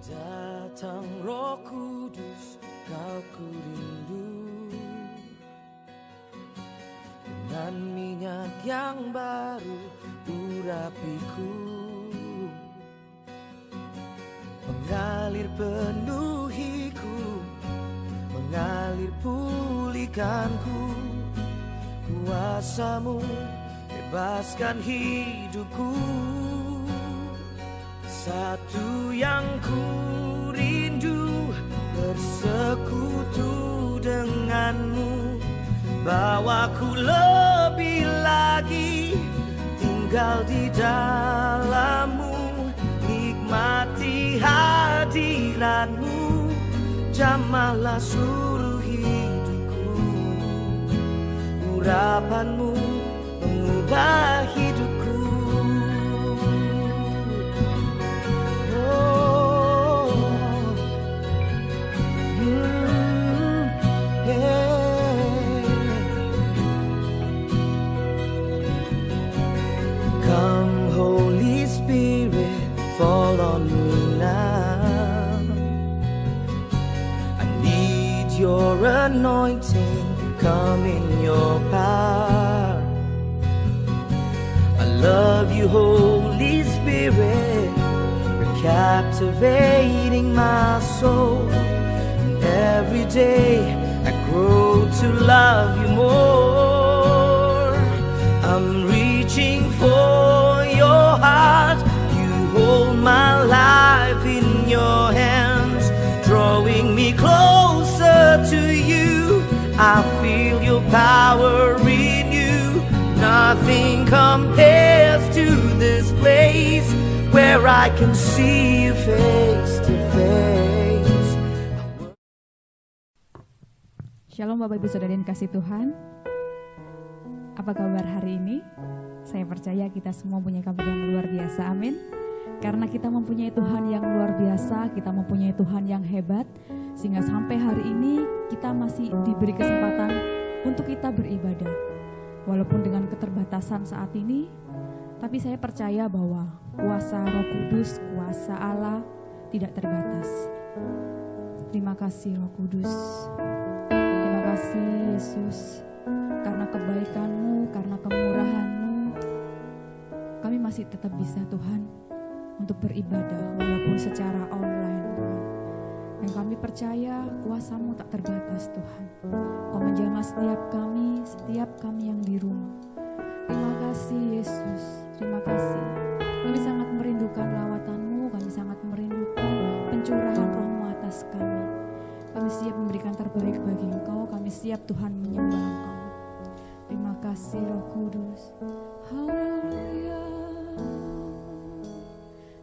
Datang Roh Kudus, Kau ku rindu, dengan minyak yang baru urapiku, mengalir penuhiku, mengalir pulihkanku. Kuasa-Mu bebaskan hidupku. Satu yang ku rindu, bersekutu denganmu, bawaku lebih lagi tinggal di dalam-Mu, nikmati hadirat-Mu, jamahlah seluruh hidupku. Urapan-Mu mengubah hidupku. Come, Holy Spirit, fall on me now. I need your anointing, come in your power. I love you, Holy Spirit, you're captivating my soul. And every day I grow to love you more. I'm reaching for your heart, you hold my life in your hands, drawing me closer to you. I feel your power in you. Nothing compares to this place where I can see you face to face. Shalom Bapak Ibu Saudara yang kasih Tuhan. Apa kabar hari ini? Saya percaya kita semua punya kabar yang luar biasa, amin. Karena kita mempunyai Tuhan yang luar biasa, kita mempunyai Tuhan yang hebat, sehingga sampai hari ini kita masih diberi kesempatan untuk kita beribadah. Walaupun dengan keterbatasan saat ini, tapi saya percaya bahwa kuasa Roh Kudus, kuasa Allah tidak terbatas. Terima kasih Roh Kudus. Terima kasih Yesus, karena kebaikan-Mu, karena kemurahan-Mu, kami masih tetap bisa Tuhan untuk beribadah walaupun secara online Tuhan. Dan kami percaya kuasa-Mu tak terbatas Tuhan. Kau menjamah setiap kami yang di rumah. Terima kasih Yesus, terima kasih. Kami sangat merindukan lawatan-Mu, kami sangat merindukan pencurahan Roh-Mu atas kami. Kami siap memberikan terbaik bagi Engkau, kami siap Tuhan menyembah Engkau. Terima kasih Roh Kudus. Haleluya.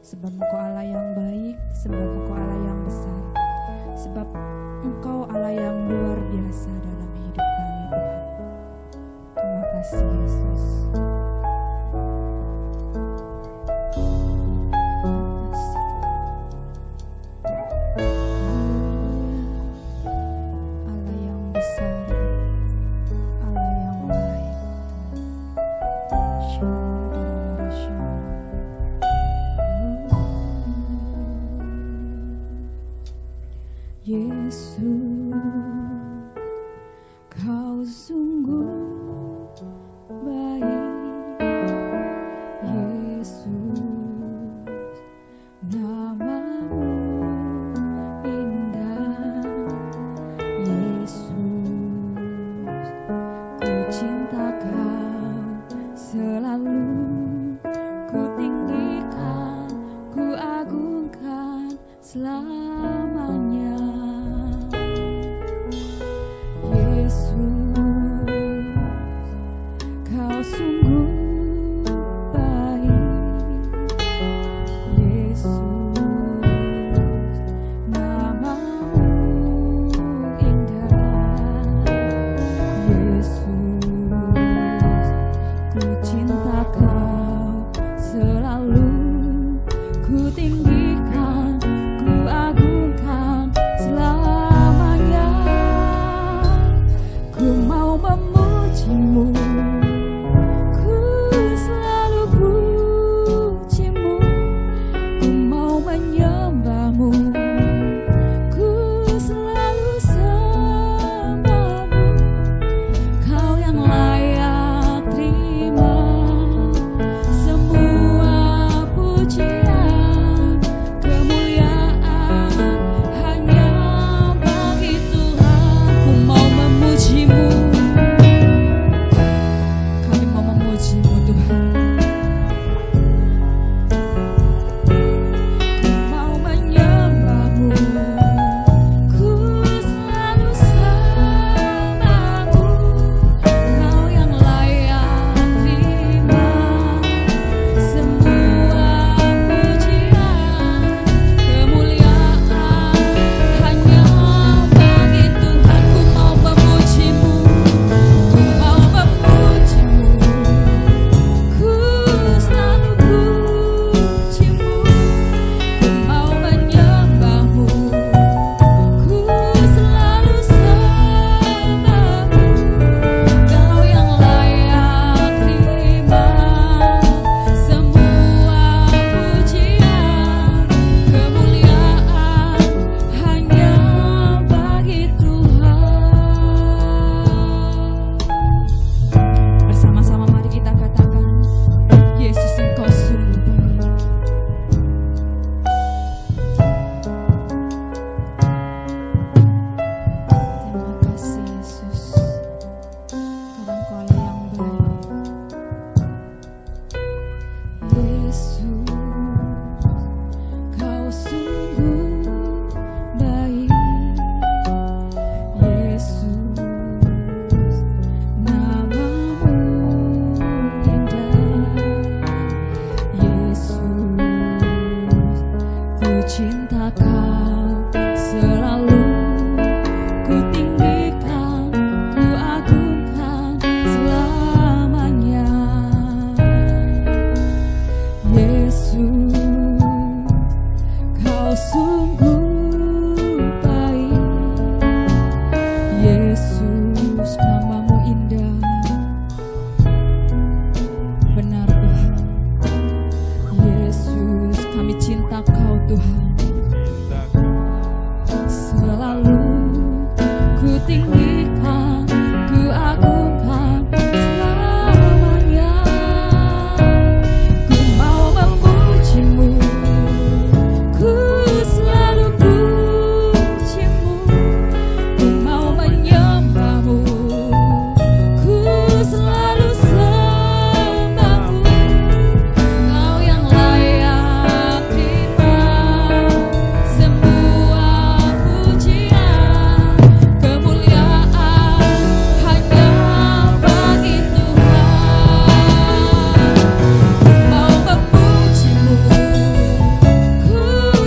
Sebab Engkau Allah yang baik, sebab Engkau Allah yang besar, sebab Engkau Allah yang luar biasa dalam hidup kami Tuhan. Terima kasih Yesus. Yesus, Kau sungguh baik. Yesus, nama-Mu indah. Yesus, ku cinta Kau selalu, ku tinggikan, ku agungkan selamanya. Kau sungguh baik. Yesus, nama-Mu indah. Yesus, ku cinta Kau selalu, ku tinggikan, ku agungkan selamanya. Ku mau memuji-Mu, ku selalu puji-Mu, ku mau menyembah-Mu cinta Kau selalu ku tinggikan, ku agungkan selamanya. Yesus, Kau sungguh baik. Yesus, namamu indah, benar Tuhan. Yesus, kami cinta Kau Tuhan. Selalu ku tinggikan, ku agungkan selamanya. Ku mau memuji-Mu, ku selalu puji-Mu. Ku mau menyembah-Mu, ku selalu sembah-Mu. Kau yang layak terima semua pujian, kemuliaan hanya bagi Tuhan. Mau memuji-Mu, ku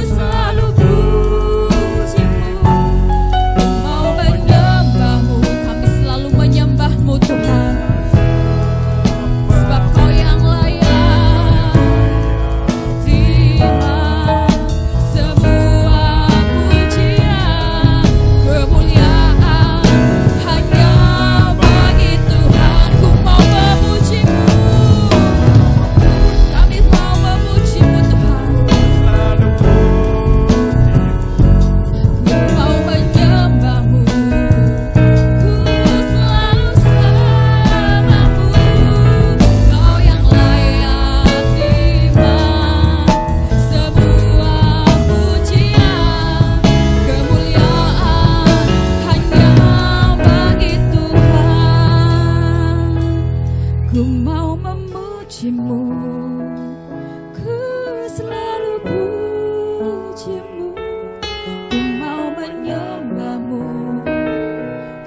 selalu puji-Mu. Mau menyembah-Mu, kami selalu menyembah-Mu Tuhan. Sebab Kau yang layak terima semua pujian, kemuliaan hanya bagi Tuhan. Ku mau memuji-Mu, kami mau memuji-Mu Tuhan. Ku mau menyembah-Mu, ku selalu sembah-Mu. Kau yang layak terima semua pujian, kemuliaan hanya bagi Tuhan. Ku mau memuji-Mu, ku selalu puji-Mu. Ku mau menyembah-Mu,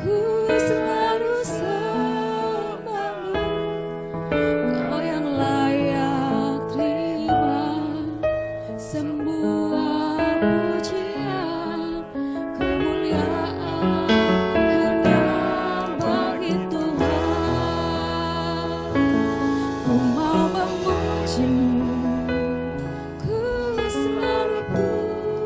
ku selalu sembah-Mu. Kau yang layak terima semua pujian, kemuliaan hanya bagi Tuhan. Ku mau memuji-Mu, ku selalu puji-Mu.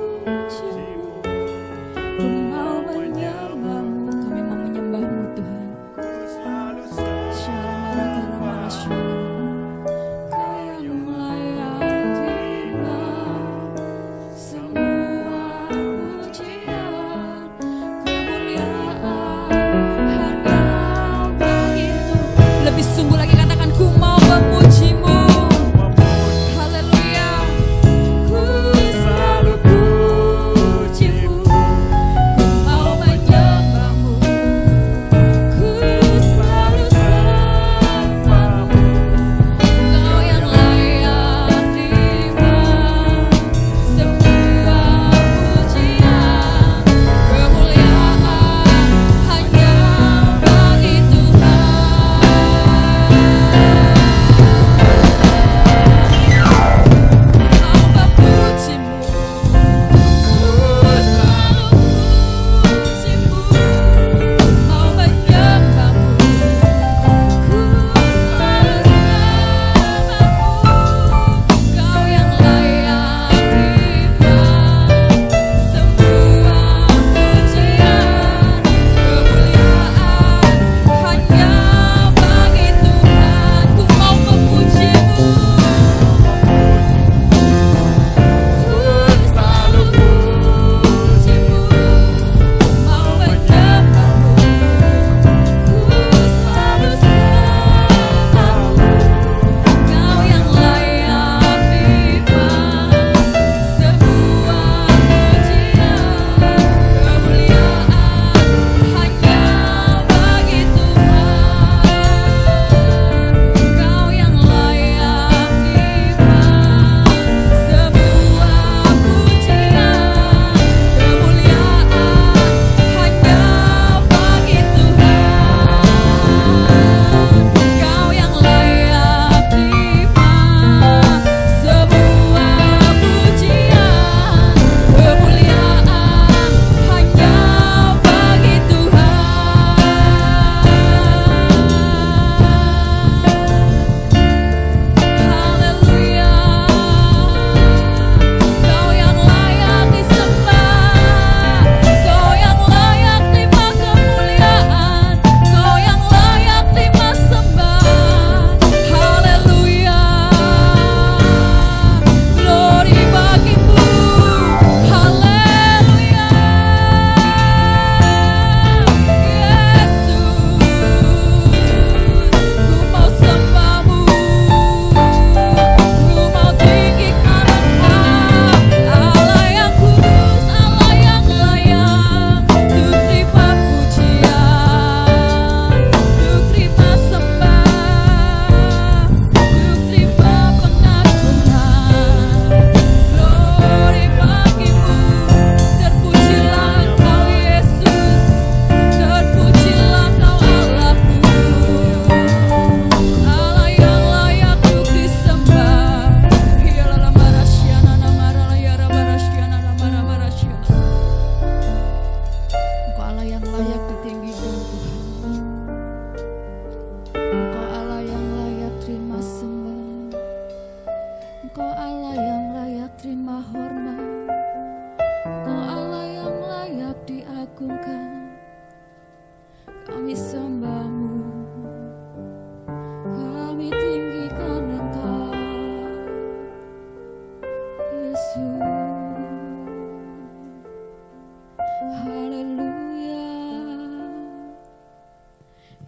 Haleluya,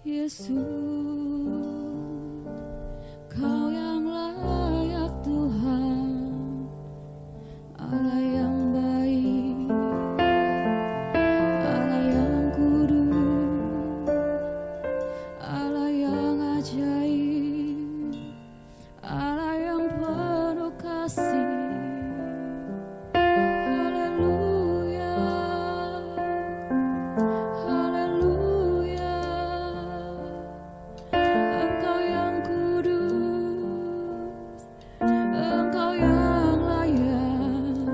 Yesus, Kau yang layak Tuhan, Allah yang baik, Allah yang kudus, Allah yang ajaib, Allah yang penuh kasih. Haleluya, haleluya, Engkau yang kudus, Engkau yang layak.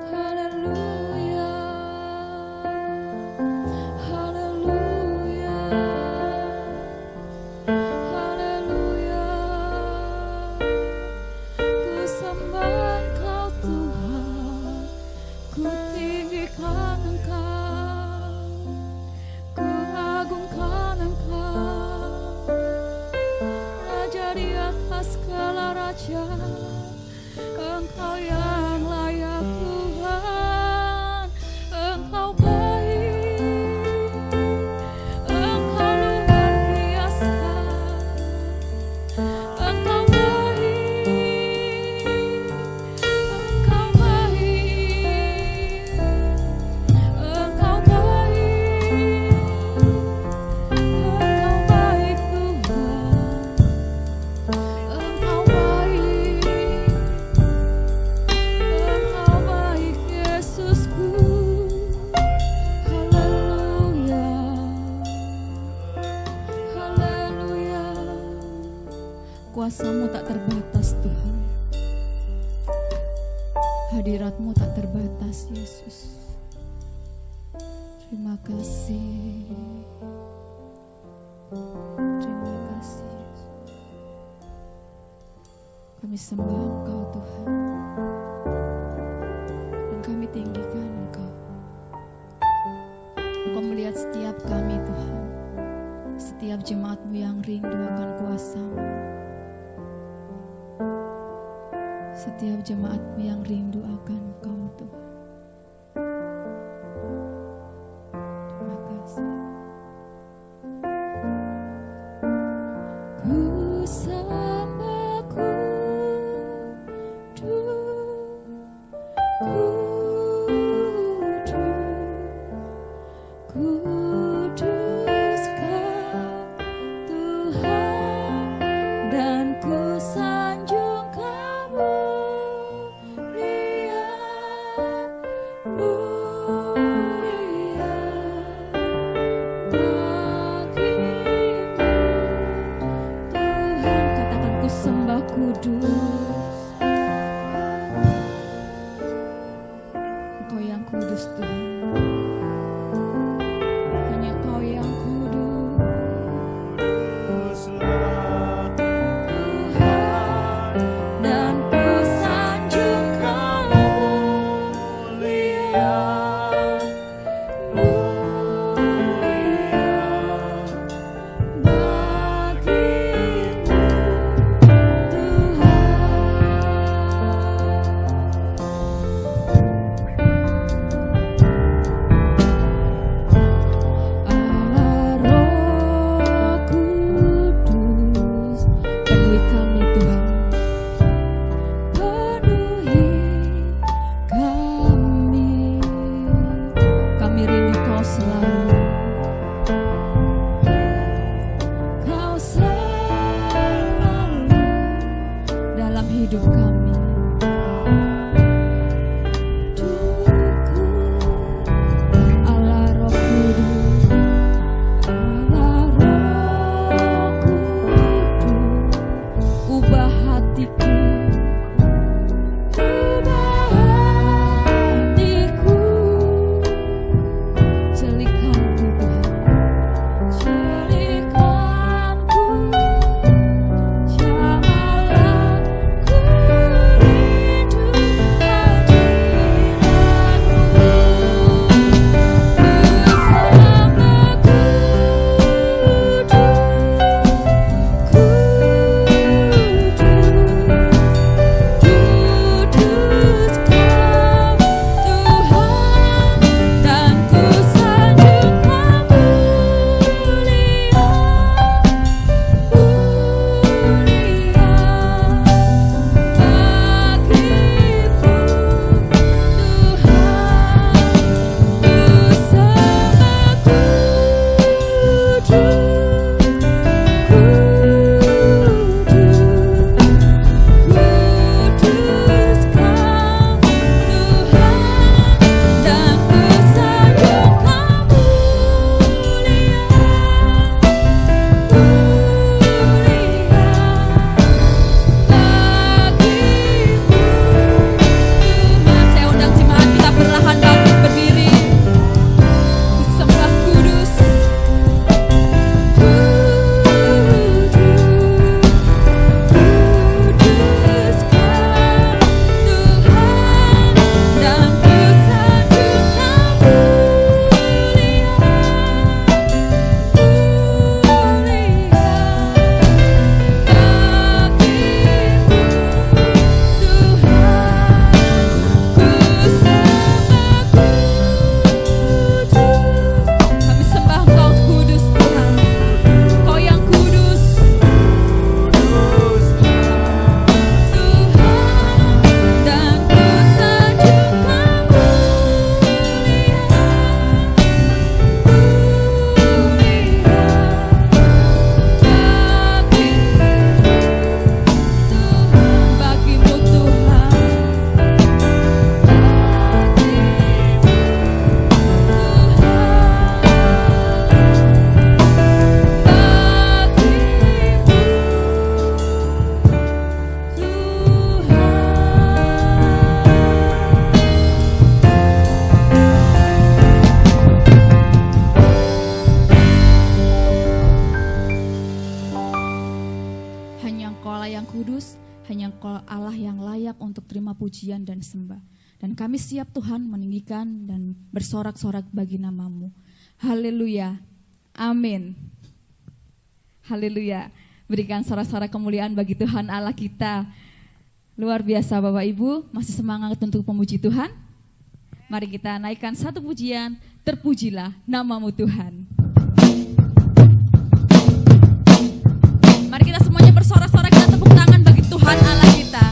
Haleluya, haleluya, haleluya. Ku sembah Engkau Tuhan, ku tinggikan Engkau, ku agungkan Engkau, Raja di atas segala raja. Engkau yang layak Tuhan, Engkau baik, Engkau luar biasa, Engkau baik, Engkau baik, Engkau baik, Engkau baik Tuhan, Engkau baik, Engkau baik Yesusku. Haleluya, haleluya. Kuasa-Mu tak terbatas Tuhan, hadirat-Mu tak terbatas Yesus. Terima kasih, terima kasih Yesus. Kami sembah Engkau Tuhan, dan kami tinggikan Engkau. Engkau melihat setiap kami Tuhan, setiap jemaat-Mu yang rindu akan kuasa-Mu, setiap jemaat-Mu yang rindu akan Engkau Tuhan. Terima kasih. Ku sembah kudus Kau Tuhan, dan ku sanjung Kau mulia, mulia bagimu Tuhan. Katakan ku sembah kudus, Engkau yang kudus Tuhan. Hanya Kau yang kudus Tuhan, dan ku sanjung Kau mulia, mulia bagimu Tuhan. hanya Engkau Allah yang layak untuk terima pujian dan sembah. Dan kami siap Tuhan meninggikan dan bersorak-sorak bagi nama-Mu. Haleluya. Amin. Haleluya. Berikan sorak-sorak kemuliaan bagi Tuhan Allah kita. Luar biasa Bapak Ibu, masih semangat untuk memuji Tuhan? Mari kita naikkan satu pujian, terpujilah nama-Mu Tuhan. Mari kita semuanya bersorak-sorak, kita tepuk tangan bagi Tuhan Allah kita.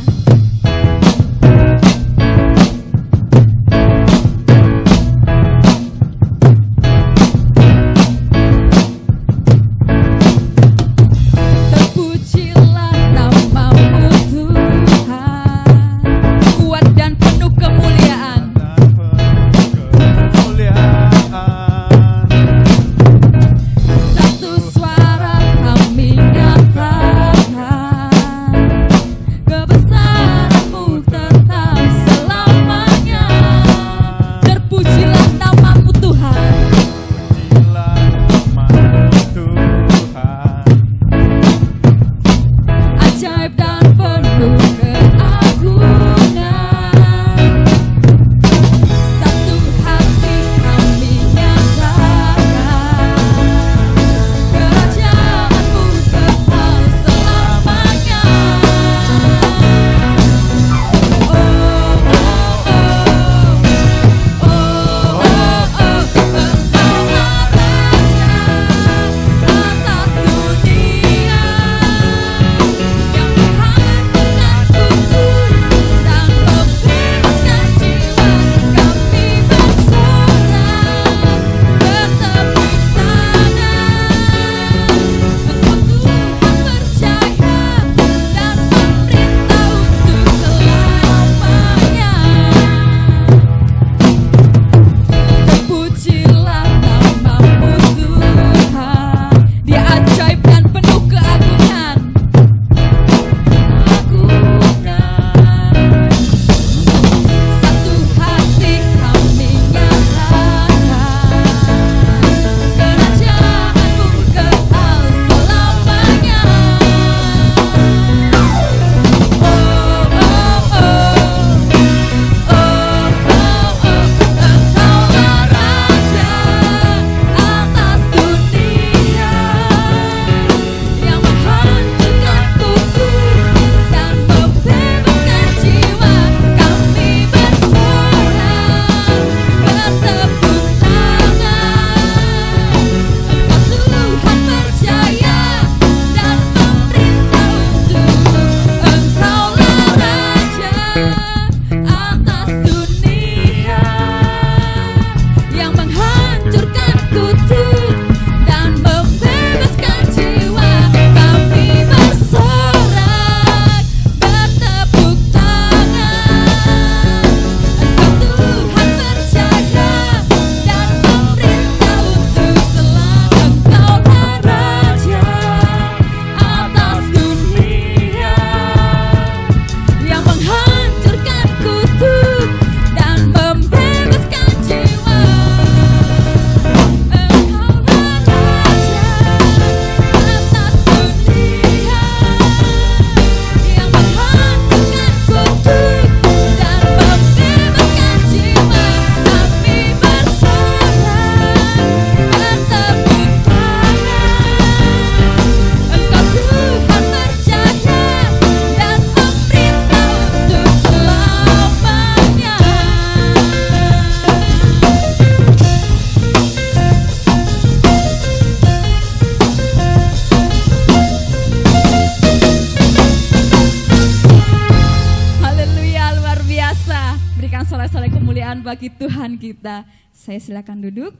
Bagi Tuhan kita. Saya silakan duduk.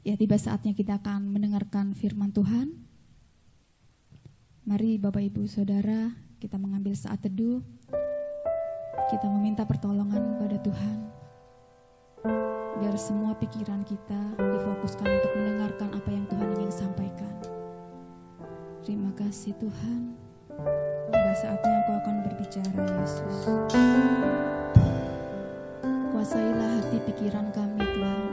Ya, tiba saatnya kita akan mendengarkan firman Tuhan. Mari Bapak Ibu Saudara, kita mengambil saat teduh. Kita meminta pertolongan pada Tuhan. Biar semua pikiran kita difokuskan untuk mendengarkan apa yang Tuhan ingin sampaikan. Terima kasih Tuhan. Tiba saatnya Engkau akan berbicara, Yesus. Kuasailah hati pikiran kami Tuhan.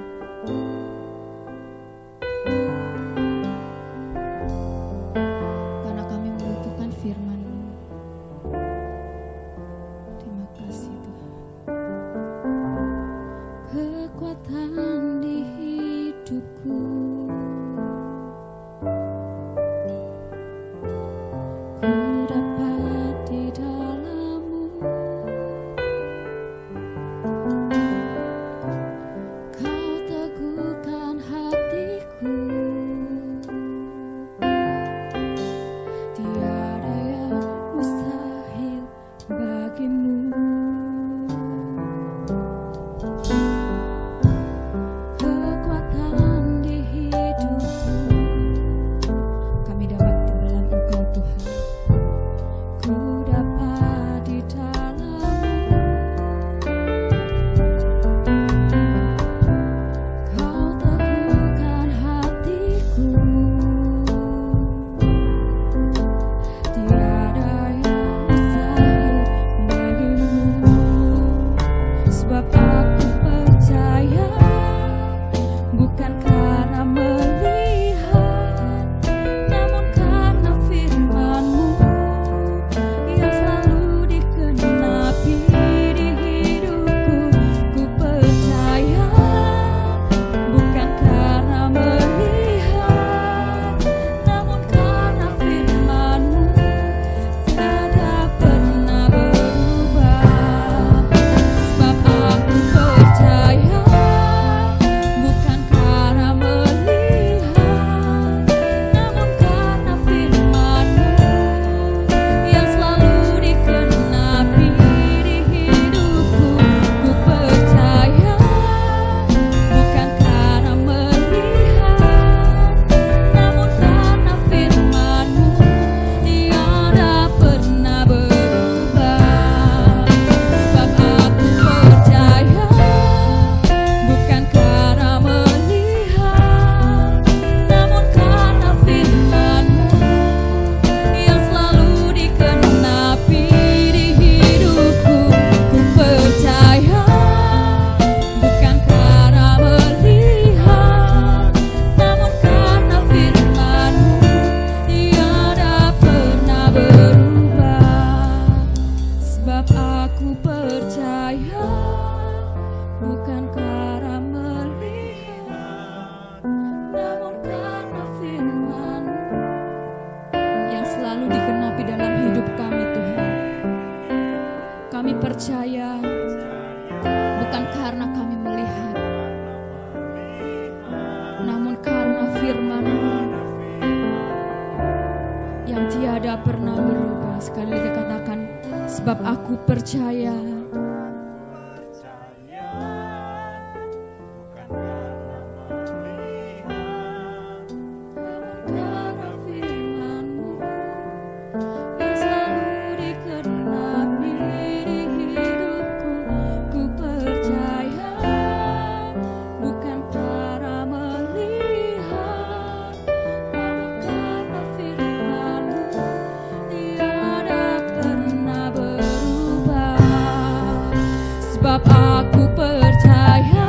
Karena kami membutuhkan firman-Mu. Sebab aku percaya bukan karena melihat, namun karena firman-Mu yang selalu dikenapi di hidupku. Ku percaya bukan karena melihat, namun karena firman-Mu tiada pernah berubah. Sebab aku percaya bukan karena melihat, namun karena firman-Mu yang selalu dikenapi di hidupku. Ku percaya bukan karena melihat, namun karena firman-Mu tiada pernah berubah. Sebab aku percaya bukan karena melihat, namun karena firman-Mu yang selalu dikenapi di hidupku. Ku percaya bukan karena melihat, namun karena firman-Mu tiada pernah berubah. Sebab aku percaya bukan karena melihat, namun karena firman-Mu yang selalu digenapi dalam hidup kami, Tuhan. Kami percaya bukan karena kami melihat, namun karena firman-Mu yang tiada pernah berubah. Sekali lagi katakan, sebab aku percaya karena firman-Mu yang selalu dikenapi di hidupku. Ku percaya bukan karena melihat, namun karena firman-Mu tiada pernah berubah. Sebab aku percaya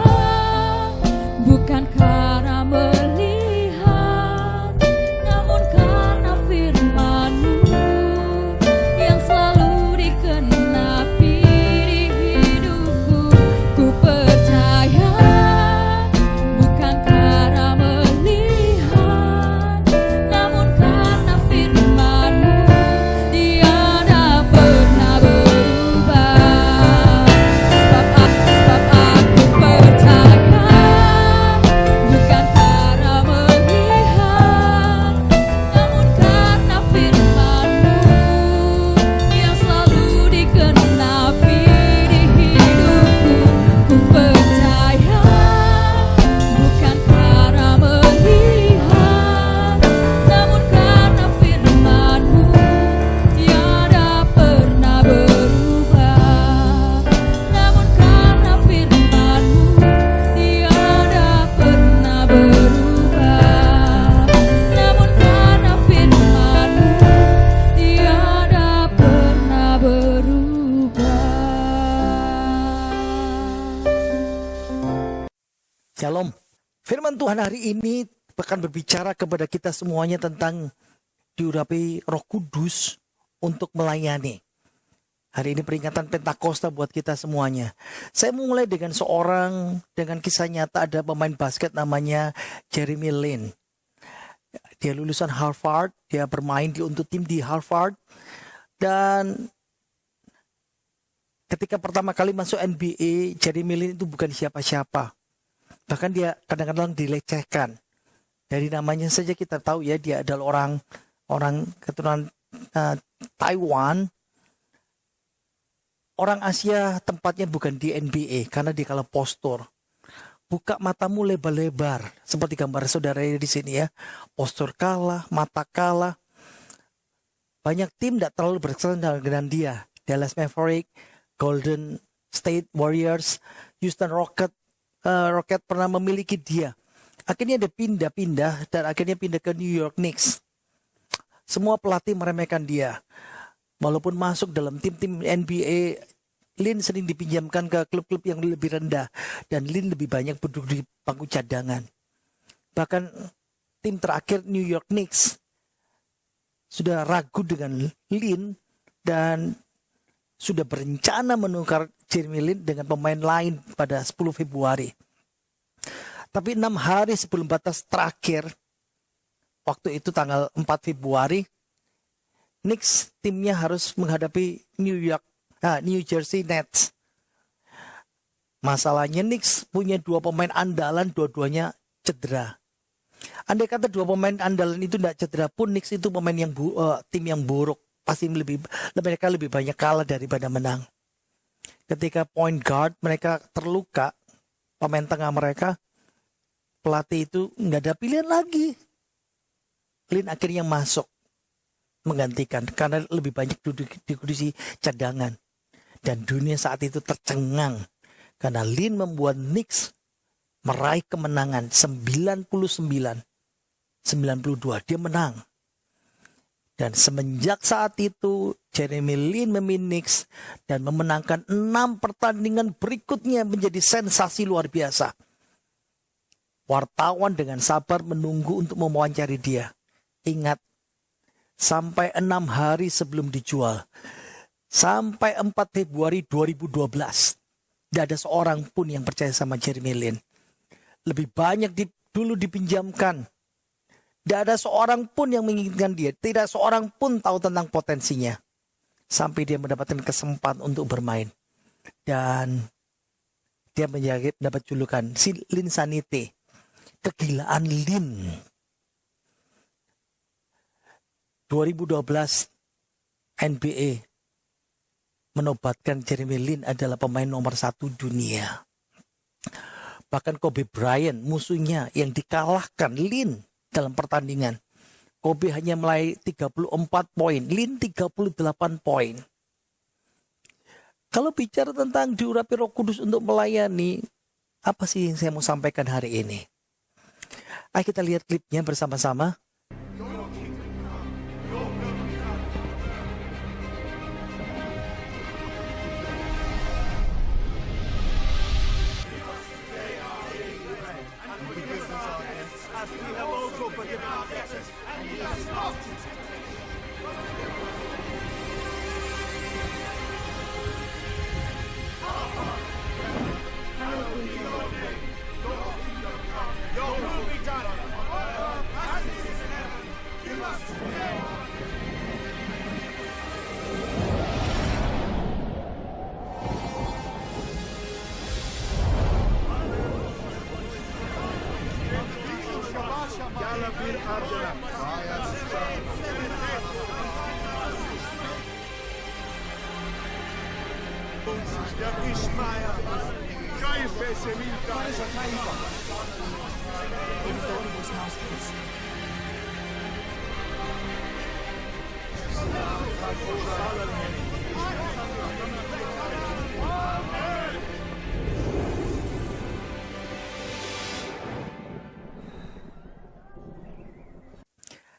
bukan karena melihat, namun karena firman-Mu yang selalu dikenapi di hidupku. Ku percaya bukan karena melihat, namun karena firman-Mu tiada pernah berubah. Sebab aku percaya bukan karena melihat, namun karena firman-Mu yang selalu dikenapi di hidupku. Ku percaya bukan karena melihat, namun karena firman-Mu tiada pernah berubah. Namun karena firman-Mu tiada pernah berubah. Namun karena firman-Mu tiada pernah berubah. Shalom. Firman Tuhan hari ini akan berbicara kepada kita semuanya tentang diurapi Roh Kudus untuk melayani. Hari ini peringatan Pentakosta buat kita semuanya. Saya mau mulai dengan dengan kisah nyata. Ada pemain basket namanya Jeremy Lin. Dia lulusan Harvard, dia bermain untuk tim di Harvard. Dan ketika pertama kali masuk NBA, Jeremy Lin itu bukan siapa-siapa. Bahkan dia kadang-kadang dilecehkan. Dari namanya saja kita tahu ya, dia adalah orang keturunan Taiwan. Orang Asia tempatnya bukan di NBA karena dia kalah postur. Buka matamu lebar-lebar seperti gambar saudara di sini ya. Postur kalah, mata kalah. Banyak tim tidak terlalu berkesan dengan dia. Dallas Mavericks, Golden State Warriors, Houston Rockets pernah memiliki dia. Akhirnya dia pindah-pindah dan akhirnya pindah ke New York Knicks. Semua pelatih meremehkan dia. Walaupun masuk dalam tim-tim NBA Lin sering dipinjamkan ke klub-klub yang lebih rendah dan Lin lebih banyak duduk di bangku cadangan. Bahkan tim terakhir New York Knicks sudah ragu dengan Lin dan sudah berencana menukar Jeremy Lin dengan pemain lain pada 10 Februari. Tapi 6 hari sebelum batas terakhir, waktu itu tanggal 4 Februari, Knicks timnya harus menghadapi New Jersey Nets. Masalahnya Knicks punya 2 pemain andalan, dua-duanya cedera. Andai kata 2 pemain andalan itu tidak cedera pun, Knicks itu pemain yang tim yang buruk. Pasti mereka lebih banyak kalah daripada menang. Ketika point guard mereka terluka, pemain tengah mereka, pelatih itu nggak ada pilihan lagi. Lin akhirnya masuk menggantikan karena lebih banyak duduk di kursi cadangan. Dan dunia saat itu tercengang karena Lin membuat Knicks meraih kemenangan 99-92. Dia menang. Dan semenjak saat itu Jeremy Lin memimpin Knicks dan memenangkan 6 pertandingan berikutnya menjadi sensasi luar biasa. Wartawan dengan sabar menunggu untuk mewawancari dia. Ingat, sampai 6 hari sebelum dijual. Sampai 4 Februari 2012. Tidak ada seorang pun yang percaya sama Jeremy Lin. Lebih banyak dulu dipinjamkan. Tidak ada seorang pun yang menginginkan dia. Tidak seorang pun tahu tentang potensinya. Sampai dia mendapatkan kesempatan untuk bermain. Dan dia mendapat julukan si Lin Sanity. Kegilaan Lin. 2012 NBA menobatkan Jeremy Lin adalah pemain nomor 1 dunia. Bahkan Kobe Bryant musuhnya yang dikalahkan Lin dalam pertandingan. Kobe hanya meraih 34 poin, Lin 38 poin. Kalau bicara tentang diurapi Roh Kudus untuk melayani, apa sih yang saya mau sampaikan hari ini? Ayo kita lihat klipnya bersama-sama.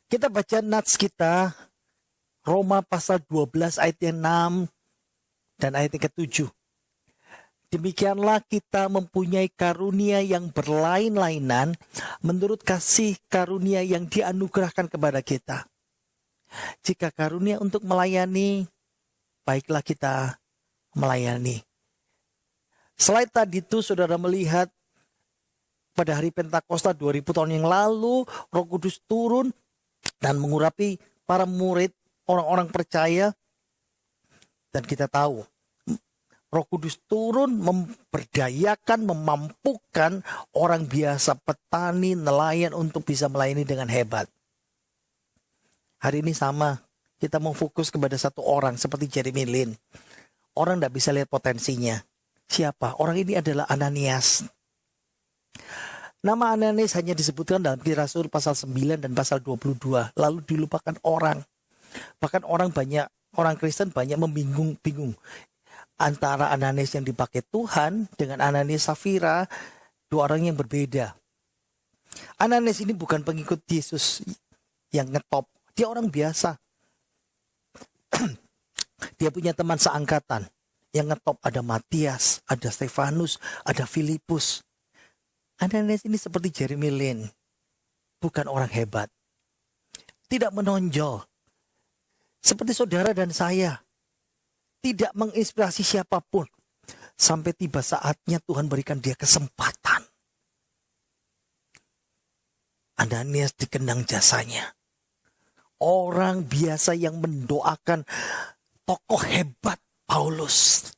Kita baca nats kita, Roma pasal 12 ayat yang 6 dan ayat yang ke-7. Demikianlah kita mempunyai karunia yang berlain-lainan menurut kasih karunia yang dianugerahkan kepada kita. Jika karunia untuk melayani, baiklah kita melayani. Slide tadi itu saudara melihat pada hari Pentakosta 2000 tahun yang lalu, Roh Kudus turun dan mengurapi para murid, orang-orang percaya. Dan kita tahu, Roh Kudus turun memberdayakan, memampukan orang biasa, petani, nelayan untuk bisa melayani dengan hebat. Hari ini sama, kita mau fokus kepada satu orang seperti Jeremy Lin. Orang tidak bisa lihat potensinya. Siapa? Orang ini adalah Ananias. Nama Ananias hanya disebutkan dalam Kisah Rasul pasal 9 dan pasal 22. Lalu dilupakan orang. Bahkan orang Kristen banyak membingung antara Ananias yang dipakai Tuhan dengan Ananias Safira, 2 orang yang berbeda. Ananias ini bukan pengikut Yesus yang ngetop. Dia orang biasa. Dia punya teman seangkatan Yang ngetop ada Matias, ada Stefanus, ada Filipus. Ananias ini seperti Jeremy Lin. Bukan orang hebat. Tidak menonjol. Seperti saudara dan saya. Tidak menginspirasi siapapun. Sampai tiba saatnya Tuhan berikan dia kesempatan. Ananias dikenang jasanya. Orang biasa yang mendoakan tokoh hebat Paulus.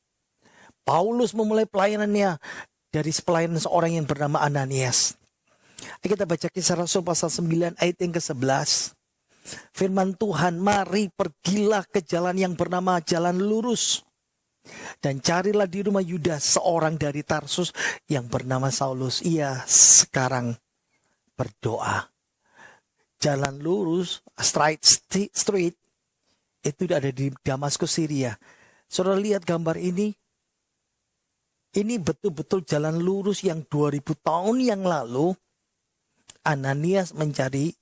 Paulus memulai pelayanannya dari pelayanan seorang yang bernama Ananias. Kita baca Kisah Rasul pasal 9 ayat yang ke-11. Firman Tuhan, mari pergilah ke jalan yang bernama jalan lurus. Dan carilah di rumah Yudas seorang dari Tarsus yang bernama Saulus. Ia sekarang berdoa. Jalan lurus, straight street, itu ada di Damaskus, Syria. Saudara lihat gambar ini. Ini betul-betul jalan lurus yang 2000 tahun yang lalu Ananias mencari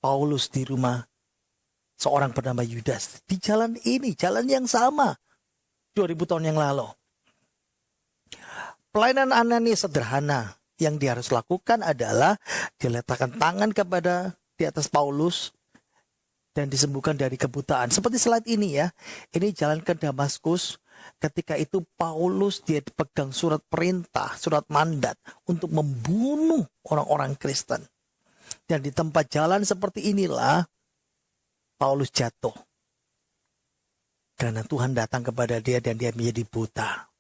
Paulus di rumah seorang bernama Yudas. Di jalan ini, jalan yang sama 2000 tahun yang lalu. Pelayanan Ananias sederhana. Yang dia harus lakukan adalah dia letakkan tangan di atas Paulus dan disembuhkan dari kebutaan. Seperti slide ini ya. Ini jalan ke Damaskus. Ketika itu Paulus dia dipegang surat perintah, surat mandat untuk membunuh orang-orang Kristen. Dan di tempat jalan seperti inilah Paulus jatuh. Karena Tuhan datang kepada dia dan dia menjadi buta.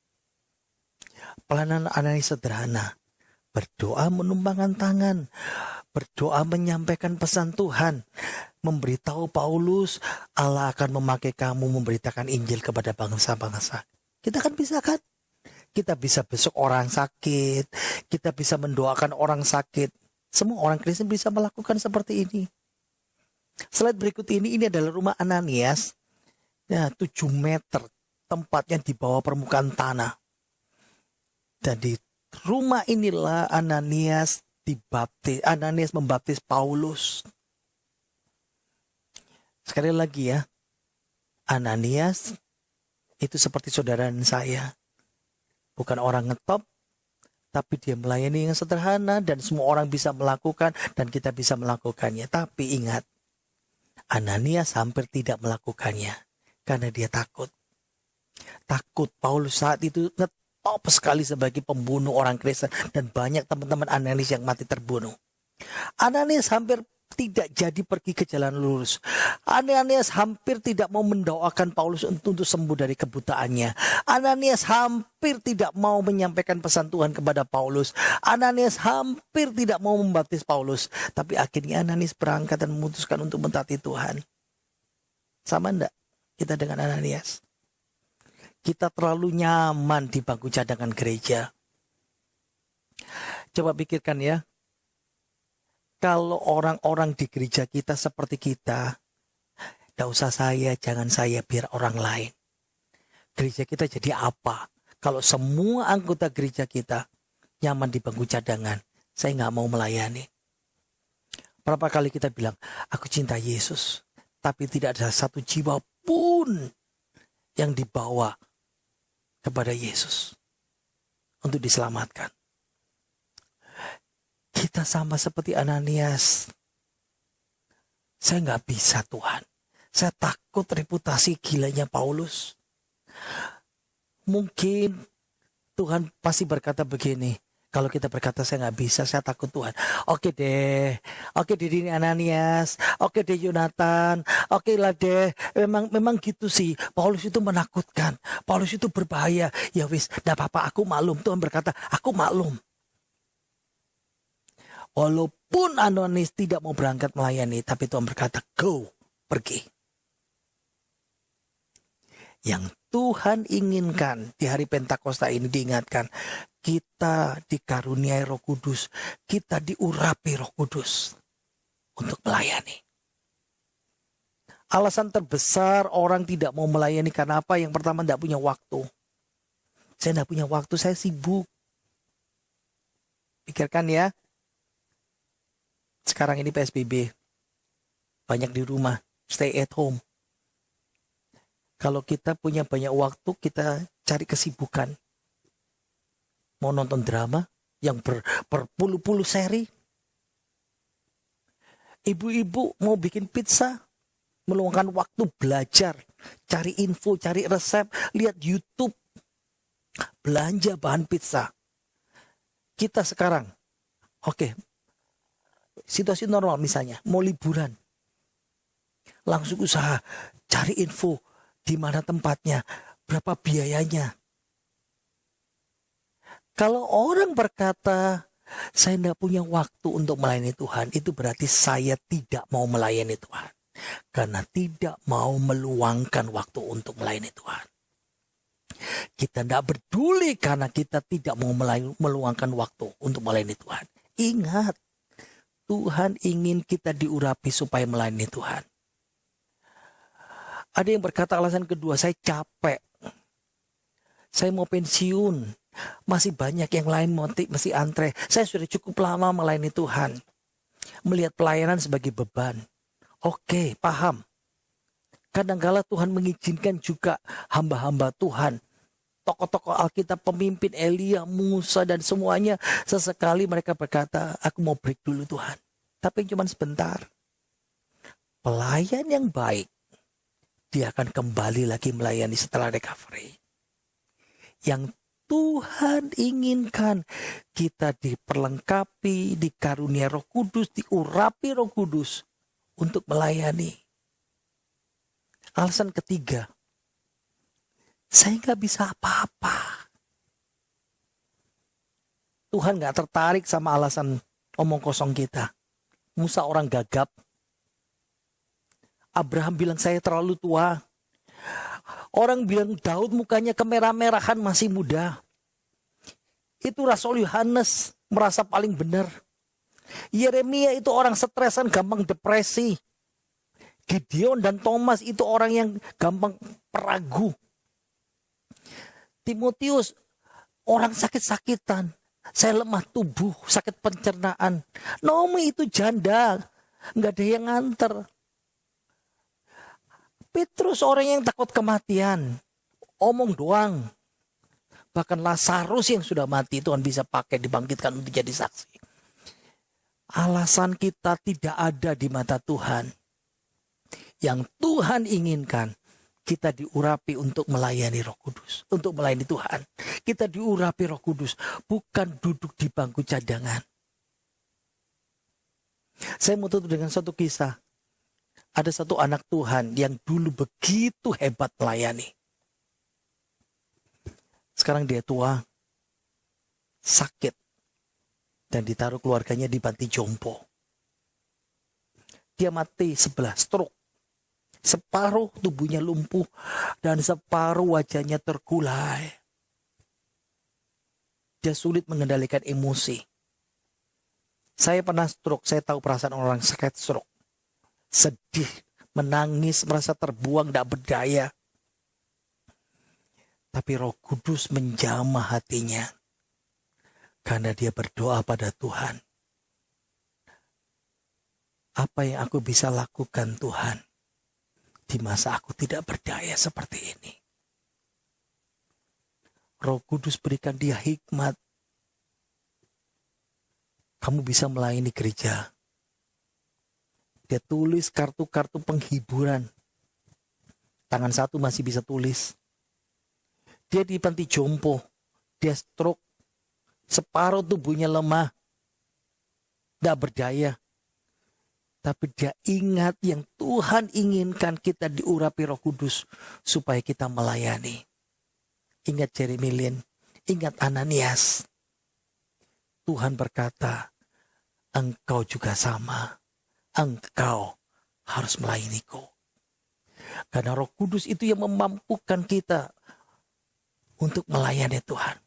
Pelayanan Ananias sederhana. Berdoa menumpangkan tangan. Berdoa menyampaikan pesan Tuhan. Memberitahu Paulus, Allah akan memakai kamu memberitakan Injil kepada bangsa-bangsa. Kita kan bisa kan? Kita bisa besok orang sakit. Kita bisa mendoakan orang sakit. Semua orang Kristen bisa melakukan seperti ini. Slide berikut ini adalah rumah Ananias. Ya, 7 meter. Tempatnya di bawah permukaan tanah. Dan di rumah inilah Ananias membaptis Paulus. Sekali lagi ya, Ananias itu seperti saudara dan saya. Bukan orang ngetop, tapi dia melayani yang sederhana dan semua orang bisa melakukan dan kita bisa melakukannya. Tapi ingat, Ananias hampir tidak melakukannya karena dia takut. Takut. Paulus saat itu top sekali sebagai pembunuh orang Kristen dan banyak teman-teman Ananias yang mati terbunuh. Ananias hampir tidak jadi pergi ke jalan lurus. Ananias hampir tidak mau mendoakan Paulus untuk sembuh dari kebutaannya. Ananias hampir tidak mau menyampaikan pesan Tuhan kepada Paulus. Ananias hampir tidak mau membaptis Paulus. Tapi akhirnya Ananias berangkat dan memutuskan untuk mentaati Tuhan. Sama enggak kita dengan Ananias? Kita terlalu nyaman di bangku cadangan gereja. Coba pikirkan ya. Kalau orang-orang di gereja kita seperti kita, gak usah saya, jangan saya, biar orang lain. Gereja kita jadi apa? Kalau semua anggota gereja kita nyaman di bangku cadangan, saya gak mau melayani. Berapa kali kita bilang, aku cinta Yesus. Tapi tidak ada satu jiwa pun yang dibawa kepada Yesus untuk diselamatkan. Kita sama seperti Ananias. Saya nggak bisa Tuhan. Saya takut reputasi gilanya Paulus. Mungkin Tuhan pasti berkata begini. Kalau kita berkata saya nggak bisa, saya takut Tuhan. Oke deh ini Ananias, oke deh Yonatan, oke lah deh. Memang gitu sih. Paulus itu menakutkan, Paulus itu berbahaya. Ya wis, nggak apa-apa, aku maklum. Tuhan berkata, aku maklum. Walaupun Ananias tidak mau berangkat melayani, tapi Tuhan berkata, go, pergi. Yang Tuhan inginkan di hari Pentakosta ini diingatkan, kita dikaruniai Roh Kudus, kita diurapi Roh Kudus untuk melayani. Alasan terbesar orang tidak mau melayani karena apa? Yang pertama, tidak punya waktu. Saya tidak punya waktu, saya sibuk. Pikirkan ya. Sekarang ini PSBB. Banyak di rumah, stay at home. Kalau kita punya banyak waktu, kita cari kesibukan. Mau nonton drama yang berpuluh-puluh seri. Ibu-ibu mau bikin pizza, meluangkan waktu belajar, cari info, cari resep, lihat YouTube, belanja bahan pizza. Kita sekarang, oke, situasi normal misalnya, mau liburan, langsung usaha, cari info, di mana tempatnya, berapa biayanya. Kalau orang berkata, saya tidak punya waktu untuk melayani Tuhan, itu berarti saya tidak mau melayani Tuhan. Karena tidak mau meluangkan waktu untuk melayani Tuhan. Kita tidak peduli karena kita tidak mau meluangkan waktu untuk melayani Tuhan. Ingat, Tuhan ingin kita diurapi supaya melayani Tuhan. Ada yang berkata alasan kedua, saya capek. Saya mau pensiun. Masih banyak yang lain masih antre. Saya sudah cukup lama melayani Tuhan. Melihat pelayanan sebagai beban. Oke, paham. Kadang-kala Tuhan mengizinkan juga hamba-hamba Tuhan. Tokoh-tokoh Alkitab, pemimpin Elia, Musa dan semuanya. Sesekali mereka berkata, aku mau break dulu Tuhan. Tapi cuma sebentar. Pelayan yang baik, dia akan kembali lagi melayani setelah recovery. Yang Tuhan inginkan kita diperlengkapi, dikarunia Roh Kudus, diurapi Roh Kudus untuk melayani. Alasan ketiga, saya nggak bisa apa-apa. Tuhan nggak tertarik sama alasan omong kosong kita. Musa orang gagap. Abraham bilang saya terlalu tua. Orang bilang Daud mukanya kemerah-merahan masih muda. Itu Rasul Yohanes merasa paling benar. Yeremia itu orang stresan, gampang depresi. Gideon dan Thomas itu orang yang gampang peragu. Timotius orang sakit-sakitan. Saya lemah tubuh, sakit pencernaan. Naomi itu janda, nggak ada yang nganter. Petrus orang yang takut kematian, omong doang. Bahkan Lazarus yang sudah mati Tuhan bisa pakai dibangkitkan untuk jadi saksi. Alasan kita tidak ada di mata Tuhan. Yang Tuhan inginkan, kita diurapi untuk melayani Roh Kudus, untuk melayani Tuhan. Kita diurapi Roh Kudus, bukan duduk di bangku cadangan. Saya mau tutup dengan satu kisah. Ada satu anak Tuhan yang dulu begitu hebat melayani. Sekarang dia tua, sakit, dan ditaruh keluarganya di panti jompo. Dia mati sebelah, stroke. Separuh tubuhnya lumpuh dan separuh wajahnya terkulai. Dia sulit mengendalikan emosi. Saya pernah stroke, saya tahu perasaan orang sakit stroke. Sedih, menangis, merasa terbuang, tidak berdaya. Tapi Roh Kudus menjamah hatinya. Karena dia berdoa pada Tuhan. Apa yang aku bisa lakukan Tuhan? Di masa aku tidak berdaya seperti ini. Roh Kudus berikan dia hikmat. Kamu bisa melayani gereja. Dia tulis kartu-kartu penghiburan. Tangan satu masih bisa tulis. Dia di panti jompo. Dia stroke. Separuh tubuhnya lemah. Tidak berdaya. Tapi dia ingat yang Tuhan inginkan kita diurapi Roh Kudus. Supaya kita melayani. Ingat Jeremy Lin. Ingat Ananias. Tuhan berkata, engkau juga sama. Engkau harus melayaniku. Karena Roh Kudus itu yang memampukan kita untuk melayani Tuhan.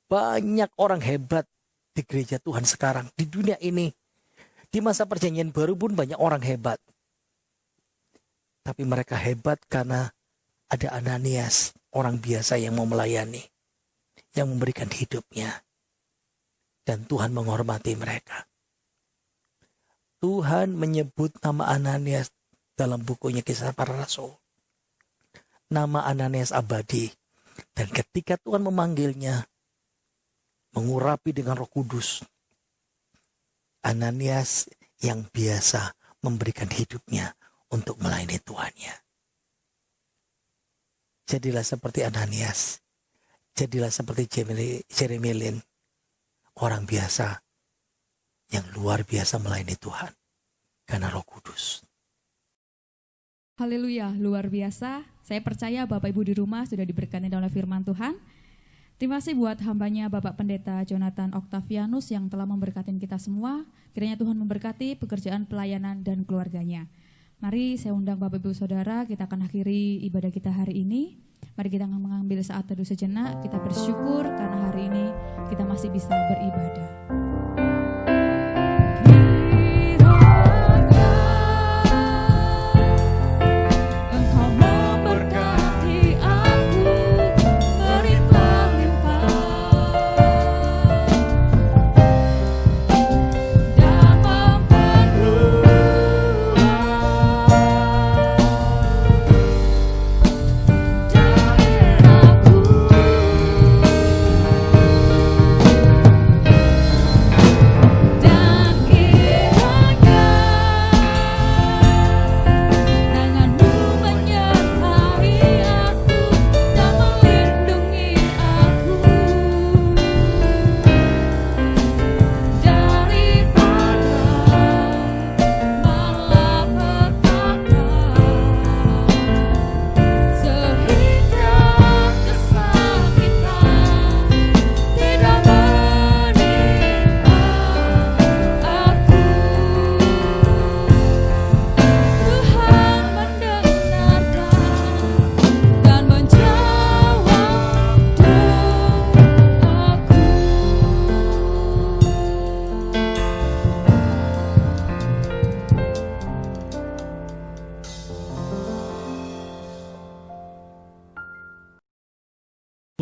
Banyak orang hebat di gereja Tuhan sekarang. Di dunia ini. Di masa perjanjian baru pun banyak orang hebat. Tapi mereka hebat karena ada Ananias. Orang biasa yang mau melayani. Yang memberikan hidupnya. Dan Tuhan menghormati mereka. Tuhan menyebut nama Ananias dalam bukunya Kisah Para Rasul. nama Ananias abadi. Dan ketika Tuhan memanggilnya, mengurapi dengan Roh Kudus, Ananias yang biasa memberikan hidupnya untuk melayani Tuhannya. Jadilah seperti Ananias, jadilah seperti Jeremy Lin, orang biasa yang luar biasa melayani Tuhan karena Roh Kudus. Haleluya, luar biasa. Saya percaya Bapak Ibu di rumah sudah diberkati oleh firman Tuhan. Terima kasih buat hambanya Bapak Pendeta Jonathan Octavianus yang telah memberkati kita semua. Kiranya Tuhan memberkati pekerjaan pelayanan dan keluarganya. Mari saya undang Bapak Ibu Saudara, kita akan akhiri ibadah kita hari ini. Mari kita mengambil saat teduh sejenak, kita bersyukur karena hari ini kita masih bisa beribadah.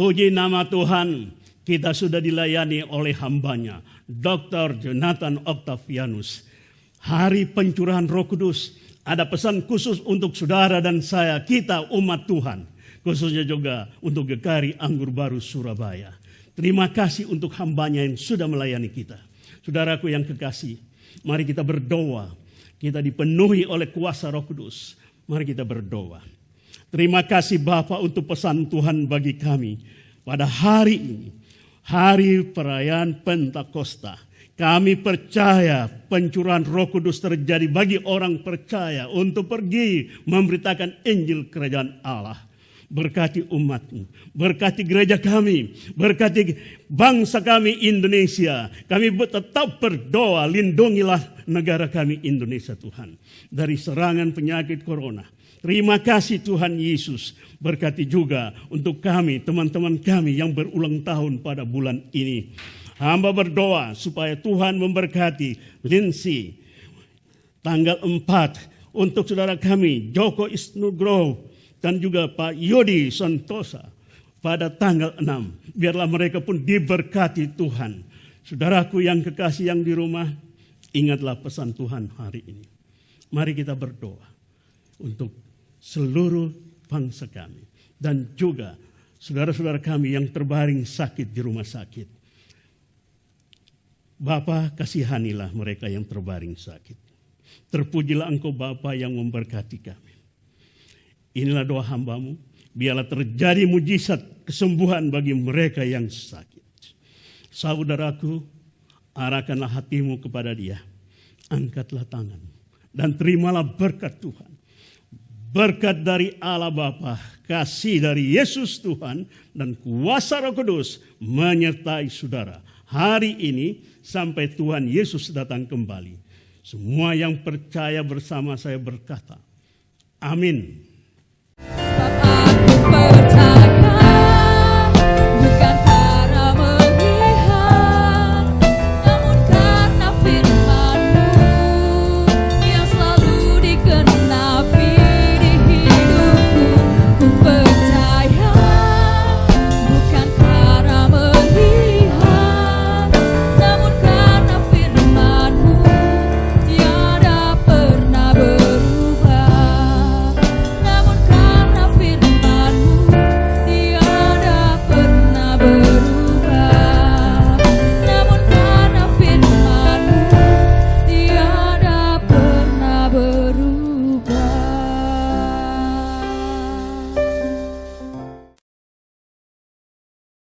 Puji nama Tuhan, kita sudah dilayani oleh hambanya, Dr. Jonathan Octavianus. Hari pencurahan Roh Kudus, ada pesan khusus untuk saudara dan saya, kita umat Tuhan. Khususnya juga untuk GKRI Anggur Baru Surabaya. Terima kasih untuk hambanya yang sudah melayani kita. Saudaraku yang kekasih, mari kita berdoa. Kita dipenuhi oleh kuasa Roh Kudus. Mari kita berdoa. Terima kasih Bapa untuk pesan Tuhan bagi kami pada hari ini, hari perayaan Pentakosta. Kami percaya pencurahan Roh Kudus terjadi bagi orang percaya untuk pergi memberitakan Injil Kerajaan Allah. Berkati umat-Mu, berkati gereja kami, berkati bangsa kami Indonesia. Kami tetap berdoa, lindungilah negara kami Indonesia Tuhan dari serangan penyakit corona. Terima kasih Tuhan Yesus, berkati juga untuk kami, teman-teman kami yang berulang tahun pada bulan ini. Hamba berdoa supaya Tuhan memberkati Lindsay tanggal 4 untuk saudara kami Joko Isnugroho dan juga Pak Yodi Santosa pada tanggal 6. Biarlah mereka pun diberkati Tuhan. Saudaraku yang kekasih yang di rumah, ingatlah pesan Tuhan hari ini. Mari kita berdoa untuk seluruh bangsa kami dan juga saudara-saudara kami yang terbaring sakit di rumah sakit. Bapa, kasihanilah mereka yang terbaring sakit. Terpujilah Engkau Bapa yang memberkati kami. Inilah doa hamba-Mu, biarlah terjadi mujizat kesembuhan bagi mereka yang sakit. Saudaraku, arahkanlah hatimu kepada dia. Angkatlah tangan dan terimalah berkat Tuhan. Berkat dari Allah Bapa, kasih dari Yesus Tuhan, dan kuasa Roh Kudus menyertai saudara. Hari ini sampai Tuhan Yesus datang kembali. Semua yang percaya bersama saya berkata, amin. Sebab aku percaya.